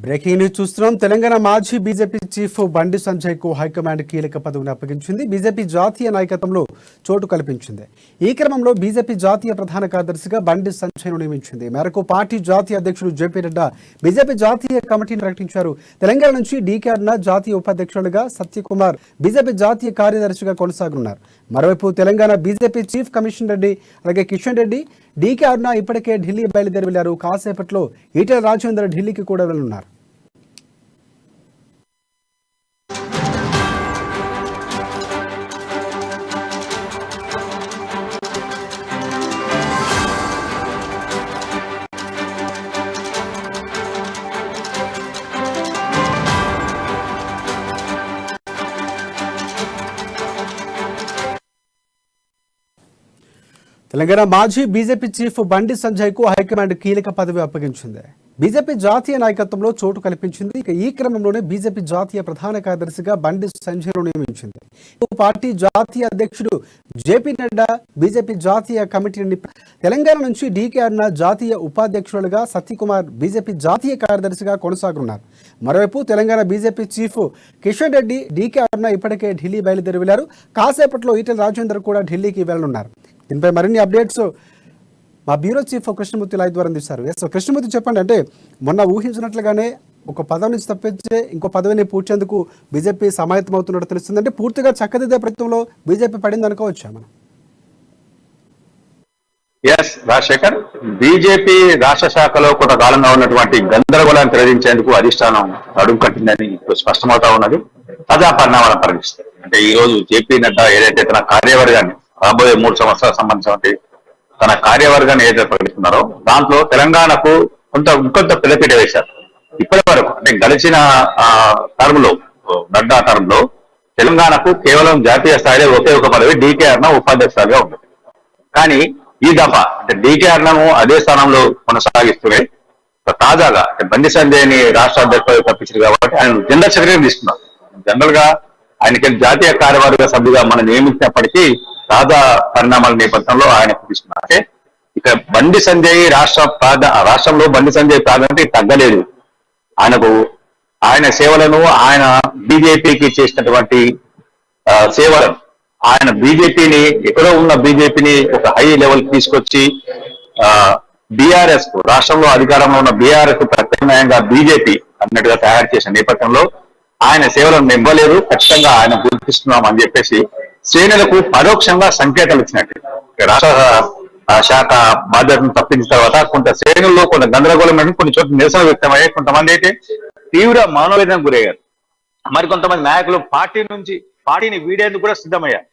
Breaking news చూస్తున్నాం. తెలంగాణ మాజీ BJP chief Bandi Sanjay కు హైకమాండ్ కీలక పదవిని అప్పగించింది. బీజేపీ జాతీయ నాయకత్వంలో చోటు కల్పించింది. ఈ క్రమంలో బీజేపీ జాతీయ ప్రధాన కార్యదర్శిగా బండి సంజయ్ ను నియమించింది. మేరకు పార్టీ జాతీయ అధ్యక్షుడు జేపీ నడ్డా బీజేపీ జాతీయ కమిటీని ప్రకటించారు. తెలంగాణ నుంచి డీకే అరుణ జాతీయ ఉపాధ్యక్షులుగా, సత్యకుమార్ బీజేపీ జాతీయ కార్యదర్శిగా కొనసాగనున్నారు. మరోవైపు Telangana BJP chief commission Reddy అలాగే కిషన్ రెడ్డి, డీకే అరుణ ఇప్పటికే ఢిల్లీ బయలుదేరి వెళ్లారు. కాసేపట్లో ఈటెల రాజేందర్ ఢిల్లీకి కూడా వెళ్లనున్నారు. తెలంగాణ మాజీ బీజేపీ చీఫ్ బండి సంజయ్ కు హైకమాండ్ కీలక పదవి అప్పగించింది. బీజేపీ జాతీయ నాయకత్వంలో చోటు కల్పించింది. ఇక ఈ క్రమంలోనే బీజేపీ జాతీయ ప్రధాన కార్యదర్శిగా బండి సంజయ్ ను నియమించింది. పార్టీ జాతీయ అధ్యక్షుడు జేపీ నడ్డా బీజేపీ జాతీయ కమిటీని, తెలంగాణ నుంచి డీకే అరుణ జాతీయ ఉపాధ్యక్షులుగా, సత్యకుమార్ బీజేపీ జాతీయ కార్యదర్శిగా కొనసాగనున్నారు. మరోవైపు Telangana BJP chief Kishan Reddy, DK Aruna ఇప్పటికే ఢిల్లీ బయలుదేరి వెళ్లారు. కాసేపట్లో ఈటెల రాజేందర్ కూడా ఢిల్లీకి వెళ్లనున్నారు. దీనిపై మరిన్ని అప్డేట్స్ మా బ్యూరో చీఫ్ కృష్ణమూర్తి లైవ్ ద్వారా అందిస్తారు. కృష్ణమూర్తి, చెప్పండి. అంటే మొన్న ఊహించినట్లుగానే ఒక పదవి నుంచి తప్పించే ఇంకో పదవిని పూడ్చేందుకు బీజేపీ సమాయత్తం అవుతున్నట్టు తెలుస్తుంది. అంటే పూర్తిగా చక్కదిద్దే ప్రయత్నంలో బీజేపీ పడింది అనుకోవచ్చా మనం? ఎస్ రాజశేఖర్, బీజేపీ రాష్ట్ర శాఖలో కొంతకాలంగా ఉన్నటువంటి గందరగోళాన్ని తొలగించేందుకు అధిష్టానం అడుగు కట్టిందని ఇప్పుడు స్పష్టమవుతా ఉన్నది. తాజా పరిణామాలను పరిగణిస్తుంది. అంటే ఈ రోజు జేపీ నడ్డా ఏదైతే తన కార్యవర్గాన్ని రాబోయే 3 సంవత్సరాలకు సంబంధించిన తన కార్యవర్గాన్ని ఏదైతే ప్రకటిస్తున్నారో దాంట్లో తెలంగాణకు కొంత పెద్దపీట వేశారు. ఇప్పటి వరకు అంటే గడిచిన టర్మ్ లో, నడ్డా టర్మ్ లో తెలంగాణకు కేవలం జాతీయ స్థాయిలో ఒకే ఒక పదవి డీకే అరుణ ఉపాధ్యక్షులుగా ఉంది. కానీ ఈ దఫా అంటే డీకే అరుణను అదే స్థానంలో కొనసాగిస్తూనే తాజాగా బండి సంజయ్ ని రాష్ట్ర అధ్యక్షులు తప్పించారు కాబట్టి ఆయన జనరల్ సెక్రటరీ తీసుకున్నారు. జనరల్ గా ఆయనకి జాతీయ కార్యవర్గ సభ్యుగా మనం నియమించినప్పటికీ తాజా పరిణామాల నేపథ్యంలో ఆయన తీసుకున్నారు. అంటే ఇక బండి సంజయ్ రాష్ట్రంలో బండి సంజయ్ ప్రాధాన్యత తగ్గలేదు. ఆయన సేవలను, ఆయన బీజేపీకి చేసినటువంటి సేవలను, ఆయన బీజేపీని ఎక్కడో ఉన్న బీజేపీని ఒక హై లెవెల్ తీసుకొచ్చి బీఆర్ఎస్ కు, రాష్ట్రంలో అధికారంలో ఉన్న బీఆర్ఎస్ కు ప్రత్యామ్నాయంగా బీజేపీ అన్నట్టుగా తయారు చేసిన నేపథ్యంలో ఆయన సేవలను నింపలేదు. ఖచ్చితంగా ఆయన గుర్తిస్తున్నాం అని చెప్పేసి శ్రేణులకు పరోక్షంగా సంకేతాలు ఇచ్చినట్టు. రాష్ట్ర శాఖ బాధ్యతను తప్పించిన తర్వాత కొంత శ్రేణుల్లో కొంత గందరగోళం, కొన్ని చోట్ల నిరసన వ్యక్తమయ్యాయి. కొంతమంది అయితే తీవ్ర మనోవేదనకు గురయ్యారు. మరికొంతమంది నాయకులు పార్టీని వీడేందుకు కూడా సిద్ధమయ్యారు.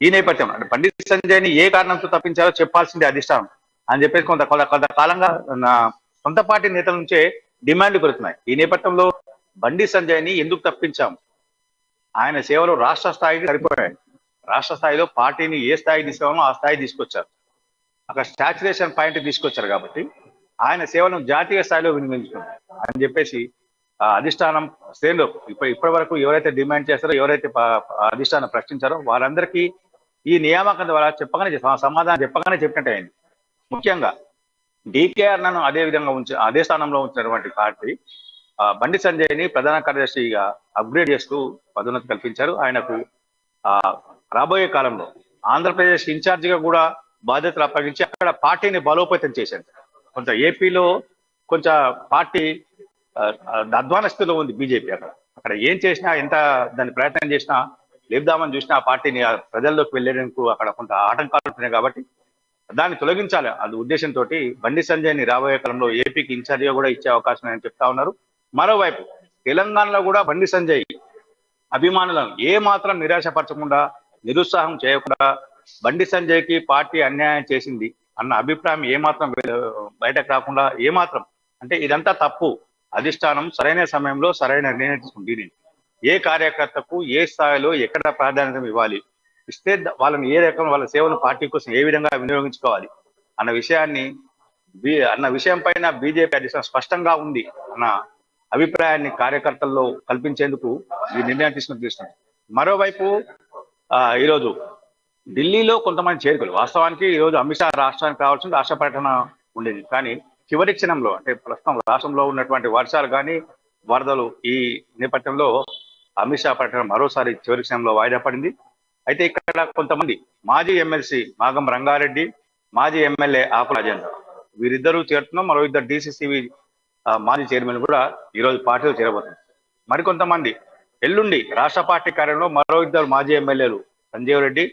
ఈ నేపథ్యం అంటే బండి సంజయ్ని ఏ కారణంతో తప్పించారో చెప్పాల్సిందే అధిష్టానం అని చెప్పేసి కొంతకాలంగా సొంత పార్టీ నేతల నుంచే డిమాండ్లు పెరుగుతున్నాయి. ఈ నేపథ్యంలో బండి సంజయ్ని ఎందుకు తప్పించాము? ఆయన సేవలు రాష్ట్ర స్థాయికి సరిపోయాయి. రాష్ట్ర స్థాయిలో పార్టీని ఏ స్థాయికి తీసుకోవాలో ఆ స్థాయి తీసుకొచ్చారు. అక్కడ సాచురేషన్ పాయింట్ తీసుకొచ్చారు కాబట్టి ఆయన సేవలను జాతీయ స్థాయిలో వినియోగించుకున్నారు అని చెప్పేసి అధిష్టానం శ్రేణులు ఇప్పటి వరకు ఎవరైతే డిమాండ్ చేస్తారో, ఎవరైతే అధిష్టానం ప్రశ్నించారో వారందరికీ ఈ నియామకం ద్వారా సమాధానం చెప్పగానే చెప్పినట్టు అయింది. ముఖ్యంగా డీకే అరుణను అదే స్థానంలో ఉంచినటువంటి పార్టీ బండి సంజయ్ని ప్రధాన కార్యదర్శిగా అప్గ్రేడ్ చేస్తూ పదోన్నతి కల్పించారు. ఆయనకు రాబోయే కాలంలో ఆంధ్రప్రదేశ్ ఇన్ఛార్జిగా కూడా బాధ్యతలు అప్పగించి అక్కడ పార్టీని బలోపేతం చేశారు. కొంత ఏపీలో కొంచెం పార్టీ అధ్వాన స్థితిలో ఉంది బీజేపీ. అక్కడ ఏం చేసినా, ఎంత దాన్ని ప్రయత్నం చేసినా, లేపుదామని చూసినా ఆ పార్టీని ప్రజల్లోకి వెళ్ళేందుకు అక్కడ కొంత ఆటంకాలు ఉంటున్నాయి. కాబట్టి దాన్ని తొలగించాలి అది ఉద్దేశంతో బండి సంజయ్ని రాబోయే కాలంలో ఏపీకి ఇన్ఛార్జిగా కూడా ఇచ్చే అవకాశం అని చెప్తా ఉన్నారు. మరోవైపు తెలంగాణలో కూడా బండి సంజయ్ అభిమానులను ఏ మాత్రం నిరాశపరచకుండా, నిరుత్సాహం చేయకుండా బండి సంజయ్కి పార్టీ అన్యాయం చేసింది అన్న అభిప్రాయం ఏమాత్రం బయటకు రాకుండా, ఏమాత్రం అంటే ఇదంతా తప్పు, అధిష్టానం సరైన సమయంలో సరైన నిర్ణయం తీసుకుంది, ఏ కార్యకర్తకు ఏ స్థాయిలో ఎక్కడ ప్రాధాన్యత ఇవ్వాలి, ఇస్తే వాళ్ళని ఏ రకం వాళ్ళ సేవలు పార్టీ కోసం ఏ విధంగా వినియోగించుకోవాలి అన్న విషయం పైన బీజేపీ అధిష్టానం స్పష్టంగా ఉంది అన్న అభిప్రాయాన్ని కార్యకర్తల్లో కల్పించేందుకు ఈ నిర్ణయం తీసుకుని మరోవైపు ఈరోజు ఢిల్లీలో కొంతమంది చేరికలు, వాస్తవానికి ఈరోజు అమిత్ షా రాష్ట్రానికి రావాల్సిన రాష్ట్ర పర్యటన ఉండేది. కానీ చివరి క్షణంలో అంటే ప్రస్తుతం రాష్ట్రంలో ఉన్నటువంటి వర్షాలు కానీ, వరదలు ఈ నేపథ్యంలో అమిత్ షా పర్యటన మరోసారి చివరి క్షణంలో వాయిదా పడింది. అయితే ఇక్కడ కొంతమంది మాజీ ఎమ్మెల్సీ మాగం రంగారెడ్డి, మాజీ ఎమ్మెల్యే ఆకుల రాజేంద్ర వీరిద్దరూ చేరుతున్నాం. మరో ఇద్దరు డిసిసిబి మాజీ చైర్మన్ కూడా ఈ రోజు పార్టీలో చేరబోతున్నారు. మరికొంతమంది ఎల్లుండి రాష్ట్ర పార్టీ కార్యాలయంలో మరో ఇద్దరు మాజీ ఎమ్మెల్యేలు సంజీవ్ రెడ్డి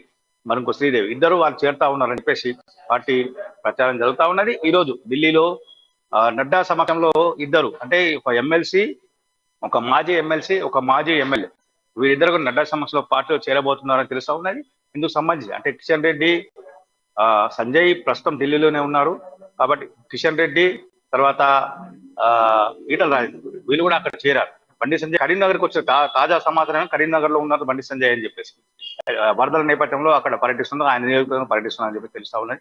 మరొక శ్రీదేవి ఇద్దరు వాళ్ళు చేరుతా ఉన్నారని చెప్పేసి పార్టీ ప్రచారం జరుగుతా ఉన్నది. ఈ రోజు ఢిల్లీలో నడ్డా సమక్షంలో ఇద్దరు అంటే ఒక ఎమ్మెల్సీ, ఒక మాజీ ఎమ్మెల్సీ, ఒక మాజీ ఎమ్మెల్యే వీరిద్దరు కూడా నడ్డా సమక్షంలో పార్టీలో చేరబోతున్నారని తెలుస్తా ఉన్నది. ఇందుకు సంబంధించి అంటే కిషన్ రెడ్డి, సంజయ్ ప్రస్తుతం ఢిల్లీలోనే ఉన్నారు కాబట్టి కిషన్ రెడ్డి తర్వాత ఈటల రాజేందర్ వీళ్ళు కూడా అక్కడ చేరారు. బండి సంజయ్ కరీంనగర్కి వచ్చే తాజా సమాచారం కరీంనగర్ లో ఉన్నారు బండి సంజయ్ అని చెప్పేసి వరదల నేపథ్యంలో అక్కడ పర్యటిస్తున్నారు, ఆయన నియోజకవర్గం పర్యటిస్తున్నారు అని చెప్పి తెలుస్తా ఉన్నది.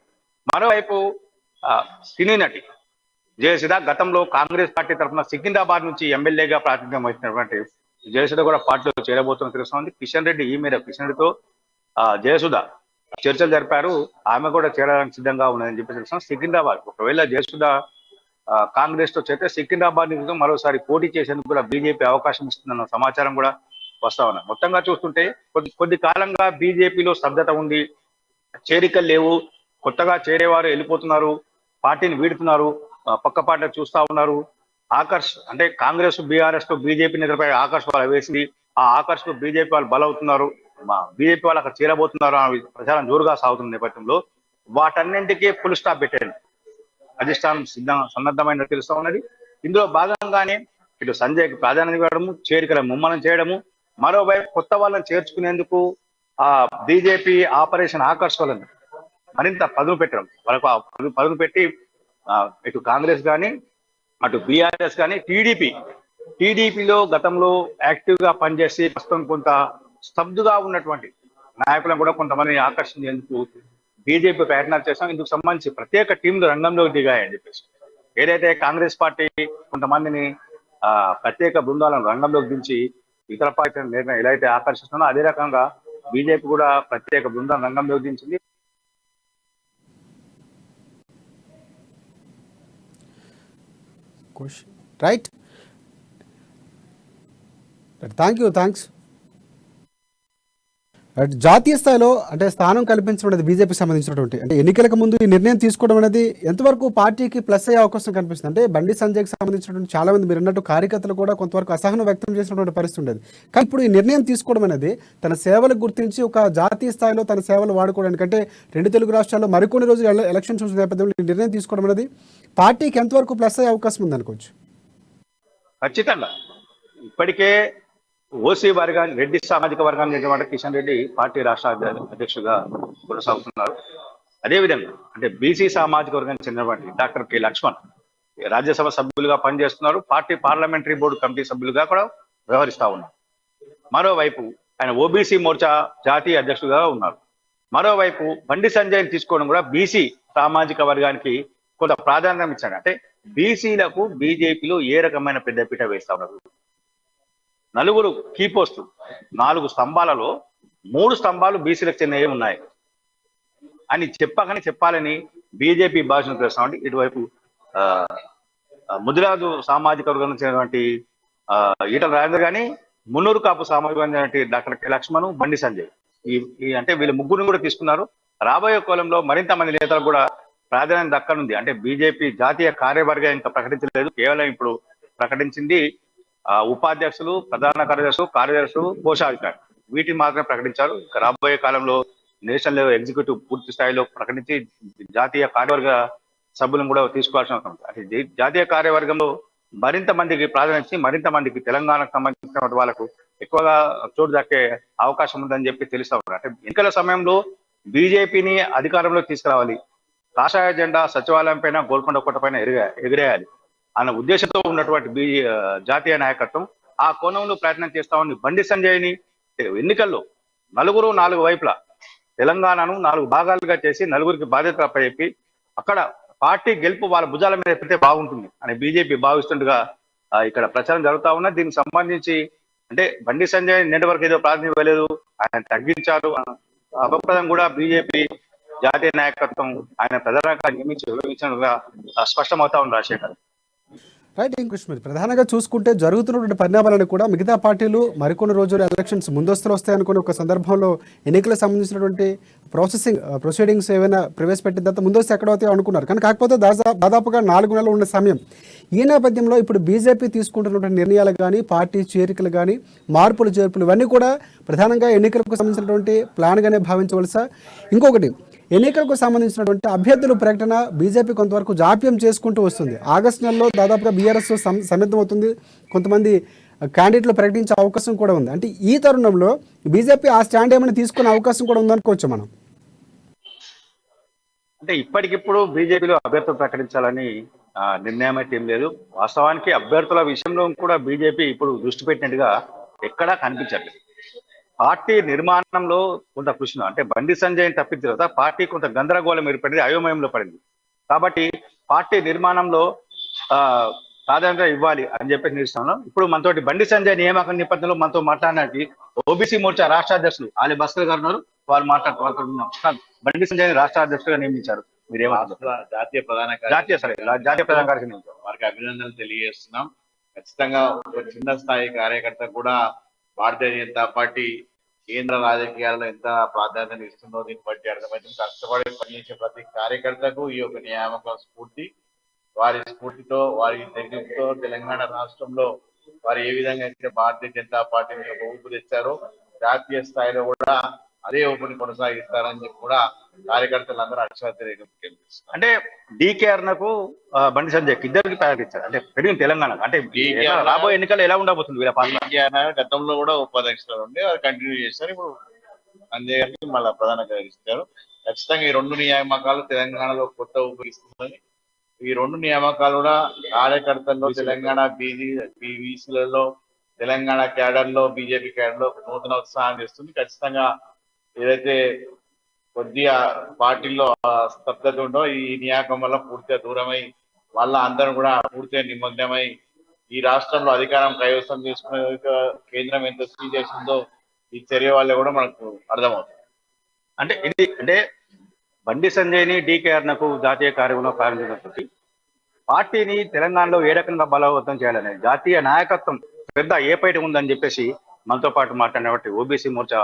మరోవైపు సినీ నటి జయసుధ గతంలో కాంగ్రెస్ పార్టీ తరఫున సికింద్రాబాద్ నుంచి ఎమ్మెల్యేగా ప్రాతినిధ్యం వహించినటువంటి జయసుధ కూడా పార్టీలో చేరబోతున్న తెలుస్తా ఉంది. కిషన్ రెడ్డి ఈ మీద కిషన్ రెడ్డితో జయసుధ చర్చలు జరిపారు, ఆమె కూడా చేరడానికి సిద్ధంగా ఉన్నదని చెప్పి తెలుస్తున్నాం. సికింద్రాబాద్ ఒకవేళ జయసుధ కాంగ్రెస్ తో చేస్తే సికింద్రాబాద్ నుంచి మరోసారి పోటీ చేసేందుకు కూడా బీజేపీ అవకాశం ఇస్తుందన్న సమాచారం కూడా వస్తా ఉన్నారు. మొత్తంగా చూస్తుంటే కొద్ది కాలంగా బీజేపీలో స్తబ్దత ఉంది, చేరికలు లేవు, కొత్తగా చేరేవారు వెళ్ళిపోతున్నారు, పార్టీని వీడుతున్నారు, పక్క పార్టీ చూస్తా ఉన్నారు. ఆకర్ష్ అంటే కాంగ్రెస్ బీఆర్ఎస్ తో బీజేపీ నేతలపై ఆకర్ష్ వాళ్ళు వేసింది, ఆ ఆకర్ష్ తో బీజేపీ వాళ్ళు బలవుతున్నారు, బీజేపీ వాళ్ళు అక్కడ చేరబోతున్నారు అనే ప్రచారం జోరుగా సాగుతున్న నేపథ్యంలో వాటన్నింటికీ ఫుల్ స్టాప్ పెట్టారు అధిష్టానం సన్నద్ధమైన తెలుస్తా ఉన్నది. ఇందులో భాగంగానే ఇటు సంజయ్కి ప్రాధాన్యత ఇవ్వడము, చేరికల ముమ్మరం చేయడము, మరోవైపు కొత్త వాళ్ళని చేర్చుకునేందుకు బీజేపీ ఆపరేషన్ ఆకర్ష్ వాళ్ళని మరింత పదును పెట్టడం, వాళ్ళకు పదును పెట్టి ఇటు కాంగ్రెస్ కానీ అటు బీఆర్ఎస్ కానీ టీడీపీలో గతంలో యాక్టివ్ గా పనిచేసి ప్రస్తుతం కొంత స్తబ్దుగా ఉన్నటువంటి నాయకులను కూడా కొంతమంది ఆకర్షించేందుకు బీజేపీ ప్రయత్నాలు చేస్తాం. ఇందుకు సంబంధించి ప్రత్యేక టీంలు రంగంలోకి దిగాయని చెప్పేసి ఏదైతే కాంగ్రెస్ పార్టీ కొంతమందిని ప్రత్యేక బృందాలను రంగంలోకి దించి ఇతర పార్టీలను ఎలా అయితే ఆకర్షిస్తుందో అదే రకంగా బీజేపీ కూడా ప్రత్యేక బృందాలను రంగంలోకి దించింది. Right, thanks. జాతీయ స్థాయిలో అంటే స్థానం కల్పించడం అనేది బీజేపీకి సంబంధించినటువంటి అంటే ఎన్నికలకు ముందు ఈ నిర్ణయం తీసుకోవడం అనేది ఎంతవరకు పార్టీకి ప్లస్ అయ్యే అవకాశం కనిపిస్తుంది? అంటే బండి సంజయ్కి సంబంధించినటువంటి చాలా మంది మీరు అన్నట్టు కార్యకర్తలు కూడా కొంతవరకు అసహనం వ్యక్తం చేసినటువంటి పరిస్థితి ఉండేది. కానీ ఇప్పుడు ఈ నిర్ణయం తీసుకోవడం అనేది తన సేవలకు గుర్తించి ఒక జాతీయ స్థాయిలో తన సేవలు వాడుకోవడానికి అంటే రెండు తెలుగు రాష్ట్రాల్లో మరికొన్ని రోజులు ఎలక్షన్ చూసిన నేపథ్యంలో ఈ నిర్ణయం తీసుకోవడం అనేది పార్టీకి ఎంతవరకు ప్లస్ అయ్యే అవకాశం ఉంది అనుకోవచ్చు? ఖచ్చితంగా ఇప్పటికే ఓసీ వర్గాన్ని రెడ్డి సామాజిక వర్గాన్ని చెందిన కిషన్ రెడ్డి పార్టీ రాష్ట్ర అధ్యక్షుడిగా కొనసాగుతున్నారు. అదేవిధంగా అంటే బీసీ సామాజిక వర్గానికి చెందినటువంటి డాక్టర్ కె లక్ష్మణ్ రాజ్యసభ సభ్యులుగా పనిచేస్తున్నారు, పార్టీ పార్లమెంటరీ బోర్డు కమిటీ సభ్యులుగా కూడా వ్యవహరిస్తా ఉన్నారు. మరోవైపు ఆయన ఓబీసీ మోర్చా జాతీయ అధ్యక్షుడిగా ఉన్నారు. మరోవైపు బండి సంజయ్ తీసుకోవడం కూడా బీసీ సామాజిక వర్గానికి కొంత ప్రాధాన్యం ఇచ్చాడు. అంటే బీసీలకు బీజేపీలో ఏ రకమైన పెద్దపీట వేస్తా ఉన్నారు? నలుగురు కీ పోస్టులు, 4 స్తంభాలలో 3 స్తంభాలు బీసీలకు చెందినవి ఉన్నాయి అని చెప్పాలని బీజేపీ భాషను తెలుస్తామండి. ఇటువైపు ముదిరాజు సామాజిక వర్గం చెందినటువంటి ఈటల రాజేందర్ కానీ, మున్నూరు కాపు సామాజిక వర్గం డాక్టర్ కె లక్ష్మణ్, బండి సంజయ్ ఈ అంటే వీళ్ళు ముగ్గురిని కూడా తీసుకున్నారు. రాబోయే కాలంలో మరింత మంది నేతలు కూడా ప్రాధాన్యం దక్కనుంది. అంటే బీజేపీ జాతీయ కార్యవర్గం ఇంకా ప్రకటించలేదు, కేవలం ఇప్పుడు ప్రకటించింది ఉపాధ్యక్షులు, ప్రధాన కార్యదర్శులు, కోశాధికారి వీటిని మాత్రమే ప్రకటించారు. ఇక రాబోయే కాలంలో నేషనల్ లెవెల్ ఎగ్జిక్యూటివ్ పూర్తి స్థాయిలో ప్రకటించి జాతీయ కార్యవర్గ సభ్యులను కూడా తీసుకోవాల్సిన అవసరం ఉంది. అంటే జాతీయ కార్యవర్గంలో మరింత మందికి ప్రాధాన్యత, మరింత మందికి తెలంగాణకు సంబంధించిన వాళ్ళకు ఎక్కువగా చోటు దక్కే అవకాశం ఉందని చెప్పి తెలుస్తా ఉన్నారు. అంటే ఎన్నికల సమయంలో బీజేపీని అధికారంలో తీసుకురావాలి, కాషాయ జెండా సచివాలయం పైన, గోల్కొండ కోట పైన ఎగిరేయాలి అన్న ఉద్దేశంతో ఉన్నటువంటి జాతీయ నాయకత్వం ఆ కోణంలో ప్రయత్నం చేస్తా ఉంది. బండి సంజయ్ని ఎన్నికల్లో 4 వైపులా తెలంగాణను 4 భాగాలుగా చేసి నలుగురికి బాధ్యత అప్పచెప్పి అక్కడ పార్టీ గెలుపు వాళ్ళ భుజాల మీద పెడితే బాగుంటుంది అని బీజేపీ భావిస్తుండగా ఇక్కడ ప్రచారం జరుగుతా ఉన్నది. దీనికి సంబంధించి అంటే బండి సంజయ్ నిన్నటి వరకు ఏదో ప్రాధాన్యం ఇవ్వలేదు, ఆయన తగ్గించారు అభిప్రాయం కూడా బీజేపీ జాతీయ నాయకత్వం ఆయన ప్రధానంగా నియమించి వివరించినట్టుగా స్పష్టమవుతా ఉంది. రాజశేఖర్, రైట్ కృష్ణ, ప్రధానంగా చూసుకుంటే జరుగుతున్నటువంటి పరిణామాలను కూడా మిగతా పార్టీలు మరికొన్ని రోజులు ఎలక్షన్స్ ముందస్తులు వస్తాయనుకుని ఒక సందర్భంలో ఎన్నికలకు సంబంధించినటువంటి ప్రొసీడింగ్స్ ఏమైనా ప్రవేశపెట్టిన తర్వాత ముందస్తు ఎక్కడవుతాయో అనుకున్నారు. కానీ కాకపోతే దాదాపుగా 4 నెలలు ఉన్న సమయం. ఈ నేపథ్యంలో ఇప్పుడు బీజేపీ తీసుకుంటున్నటువంటి నిర్ణయాలు కానీ, పార్టీ చేరికలు కానీ, మార్పులు చేర్పులు ఇవన్నీ కూడా ప్రధానంగా ఎన్నికలకు సంబంధించినటువంటి ప్లాన్గానే భావించవలసా? ఇంకొకటి, ఎన్నికలకు సంబంధించినటువంటి అభ్యర్థుల ప్రకటన బీజేపీ కొంతవరకు జాప్యం చేసుకుంటూ వస్తుంది. ఆగస్టు నెలలో దాదాపుగా బీఆర్ఎస్ సన్నద్ధమవుతుంది, కొంతమంది క్యాండిడేట్లు ప్రకటించే అవకాశం కూడా ఉంది. అంటే ఈ తరుణంలో బీజేపీ ఆ స్టాండ్ ఏమైనా తీసుకునే అవకాశం కూడా ఉందనుకోవచ్చు మనం. అంటే ఇప్పటికిప్పుడు బీజేపీలో అభ్యర్థులు ప్రకటించాలని నిర్ణయం అయితే ఏం లేదు. వాస్తవానికి అభ్యర్థుల విషయంలో కూడా బీజేపీ ఇప్పుడు దృష్టి పెట్టినట్టుగా ఎక్కడా కనిపించట్లేదు. పార్టీ నిర్మాణంలో కొంత కృషి, అంటే బండి సంజయ్ తప్పిన తర్వాత పార్టీ కొంత గందరగోళం ఏర్పడింది, అయోమయంలో పడింది. కాబట్టి పార్టీ నిర్మాణంలో ప్రాధాన్యత ఇవ్వాలి అని చెప్పేసి నిలుస్తున్నాం. ఇప్పుడు మనతోటి బండి సంజయ్ నియామకం నేపథ్యంలో మనతో మాట్లాడడానికి ఓబీసీ మోర్చా రాష్ట్ర అధ్యక్షులు ఆలి భాస్కర్ గారు ఉన్నారు. వారు మాట్లాడుతున్నారు. బండి సంజయ్ రాష్ట్ర అధ్యక్షుడిగా నియమించారు, మీరేమంటారు? జాతీయ ప్రధాన కార్యదర్శి నియమించారు. వారికి అభినందనలు తెలియజేస్తున్నాం. ఖచ్చితంగా ఒక చిన్న స్థాయి కార్యకర్త కూడా భారతీయ జనతా పార్టీ కేంద్ర రాజకీయాల్లో ఎంత ప్రాధాన్యత ఇస్తుందో దీన్ని బట్టి అర్థమైంది. కష్టపడి పనిచేసే ప్రతి కార్యకర్తకు ఈ యొక్క నియామకం స్ఫూర్తి. వారి స్ఫూర్తితో, వారి తెగింపుతో తెలంగాణ రాష్ట్రంలో వారు ఏ విధంగా అయితే భారతీయ జనతా పార్టీని ఒక ఊపు తెచ్చారో జాతీయ స్థాయిలో కూడా అదే ఊపిని కొనసాగిస్తారని చెప్పి కూడా కార్యకర్తలందరూ అక్షరాలు. అంటే డీకేఆర్ నాకు బండి సంజయ్ ఇద్దరికి ప్రకటించారు. అంటే పెరిగిన తెలంగాణ అంటే రాబోయే ఎన్నికలు ఎలా ఉండబోతుంది వీళ్ళ పార్టీ? గతంలో కూడా ఉపాధ్యక్షులు ఉండి అది కంటిన్యూ చేస్తారు. ఇప్పుడు సంజయ్ గారికి మళ్ళీ ప్రధాన కార్యదర్శి. ఖచ్చితంగా ఈ 2 నియామకాలు తెలంగాణలో కొత్త ఉపయోగిస్తుందని, ఈ 2 నియామకాలు కూడా కార్యకర్తల్లో తెలంగాణ బీసీలలో తెలంగాణ క్యాడర్ లో బీజేపీ క్యాడర్ లో నూతన ఉత్సాహం చేస్తుంది. ఖచ్చితంగా ఏదైతే కొద్దిగా పార్టీల్లో స్తబ్దత ఉండో ఈ నియామకం వల్ల పూర్తిగా దూరమై వాళ్ళ అందరూ కూడా పూర్తిగా నిమగ్నమై ఈ రాష్ట్రంలో అధికారం కైవసం చేసుకునే కేంద్రం ఎంత స్వీ చేసిందో ఈ చర్య వల్ల కూడా మనకు అర్థమవుతుంది. అంటే బండి సంజయ్ని డీకేఆర్ నాకు జాతీయ కార్యక్రమంలో ప్రారంభించినటువంటి పార్టీని తెలంగాణలో ఏ రకంగా బలోపేతం చేయాలనేది జాతీయ నాయకత్వం పెద్ద ఏ పైట ఉందని చెప్పేసి మనతో పాటు మాట్లాడినటువంటి ఓబీసీ మోర్చా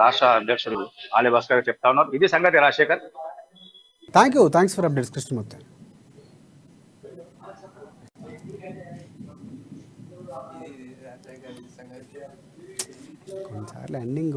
రాష్ట్ర అధ్యక్షుడు ఆలి భాస్కర్ గారు చెప్తా ఉన్నారు. ఇది సంగతి Rajasekhar. Thanks for updates Krishnamurthy. కొన్నిసార్లు ఎండింగ్